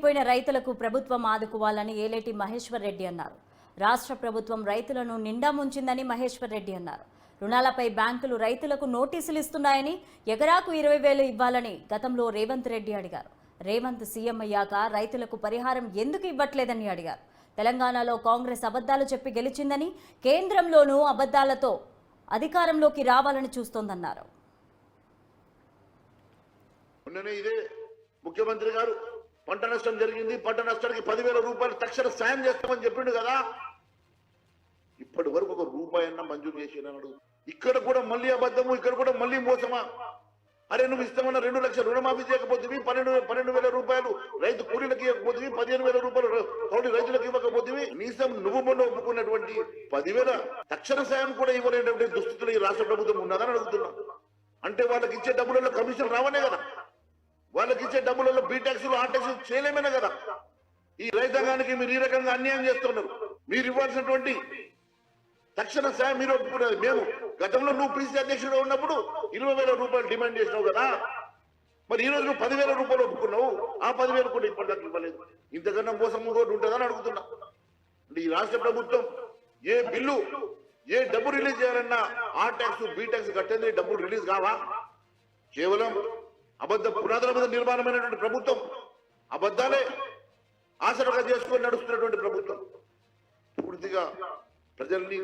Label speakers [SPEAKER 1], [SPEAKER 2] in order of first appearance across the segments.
[SPEAKER 1] నష్టపోయిన రైతులకు ప్రభుత్వం ఆదుకోవాలని ఏలేటి మహేశ్వర్ రెడ్డి అన్నారు. రాష్ట్ర ప్రభుత్వం రైతులను నిండా ముంచిందని మహేశ్వర్ రెడ్డి అన్నారు. రుణాలపై బ్యాంకులు రైతులకు నోటీసులు ఇస్తున్నాయని, ఎకరాకు 20,000 ఇవ్వాలని గతంలో రేవంత్ రెడ్డి అడిగారు. రేవంత్ సీఎం అయ్యాక రైతులకు పరిహారం ఎందుకు ఇవ్వట్లేదని అడిగారు. తెలంగాణలో కాంగ్రెస్ అబద్ధాలు చెప్పి గెలిచిందని, కేంద్రంలోనూ అబద్ధాలతో అధికారంలోకి రావాలని చూస్తోందన్నారు.
[SPEAKER 2] ముఖ్యమంత్రి గారు పంట నష్టం జరిగింది, పంట నష్టానికి 10,000 రూపాయలు తక్షణ సాయం చేస్తామని చెప్పిండు కదా. ఇప్పటి వరకు ఒక రూపాయి అన్న మంజూరు చేసినాడు. ఇక్కడ కూడా మళ్ళీ అబద్ధము, ఇక్కడ కూడా మళ్ళీ మోసమా? అరే నువ్వు ఇస్తామన్న 2 లక్షల రుణమాఫీ చేయకపోతే 12,000 రూపాయలు రైతు కూలీలకు ఇవ్వకపోతే 15,000 రూపాయలు కౌలు రైతులకు ఇవ్వకపోతే నీసం నువ్వు మొన్న ఒప్పుకున్నటువంటి 10,000 తక్షణ సాయం కూడా ఇవ్వలేనటువంటి దుస్థితులు ఈ రాష్ట్ర ప్రభుత్వం ఉన్నదని అడుగుతున్నా. అంటే వాళ్ళకి ఇచ్చే డబ్బులలో కమిషన్ రావనే కదా, వాళ్ళకి ఇచ్చే డబ్బులలో బీ ట్యాక్సులు ఆ ట్యాక్సులు చేయలేమేనా కదా. ఈ రైతాంగానికి మీరు ఈ రకంగా అన్యాయం చేస్తున్నారు. మీరు ఇవ్వాల్సినటువంటి తక్షణ సాయం మీరు ఒప్పుకున్నారు. మేము గతంలో నువ్వు పీసీ అధ్యక్షుడు ఉన్నప్పుడు 20,000 రూపాయలు డిమాండ్ చేసినావు కదా. మరి ఈ రోజు నువ్వు 10,000 రూపాయలు ఒప్పుకున్నావు, ఆ 10,000 కూడా ఇప్పటిదాకా ఇవ్వలేదు. ఇంతకన్నా మోసం కూడా ఉంటుందని అడుగుతున్నా. అంటే ఈ రాష్ట్ర ప్రభుత్వం ఏ బిల్లు ఏ డబ్బు రిలీజ్ చేయాలన్నా ఆ ట్యాక్స్ బీ ట్యాక్స్ కట్టేది డబ్బులు రిలీజ్ కావా? కేవలం అబద్ధ పునాదుల మీద నిర్మాణమైనటువంటి ప్రభుత్వం, అబద్ధాలే ఆసరగా చేసుకొని నడుస్తున్నటువంటి ప్రభుత్వం, పూర్తిగా ప్రజల్ని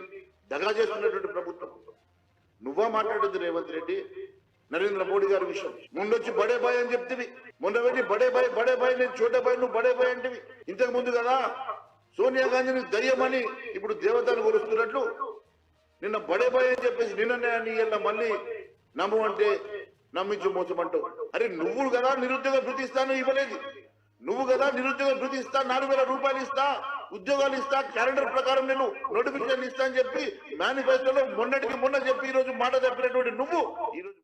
[SPEAKER 2] దగా చేస్తున్నటువంటి ప్రభుత్వం. నువ్వా మాట్లాడద్దు రేవంత్ రెడ్డి. నరేంద్ర మోడీ గారి విషయం ముందొచ్చి బడే బాయ్ అని చెప్తివి, మొన్న వెళ్ళి బడే బాయ్ నేను చోటే బాయ్ నువ్వు బడే బాయ్ అంటివి. ఇంతకు ముందు కదా సోనియా గాంధీని దయ్యమని ఇప్పుడు దేవతను కొలుస్తున్నట్లు నిన్న బడే బాయ్ అని చెప్పేసి నిన్న మళ్ళీ నమ్ము అంటే నమ్మించు మోసమంటూ. అరే నువ్వు కదా నిరుద్యోగ భృతి ఇస్తాను ఇవ్వలేదు, నువ్వు కదా నిరుద్యోగ భృతి ఇస్తా 4,000 రూపాయలు ఇస్తా, ఉద్యోగాలు ఇస్తా, క్యాలెండర్ ప్రకారం నేను నోటిఫికేషన్ ఇస్తా అని చెప్పి మేనిఫెస్టోలో మొన్నటికి మొన్న చెప్పి ఈ రోజు మాట తప్పినటువంటి నువ్వు ఈ రోజు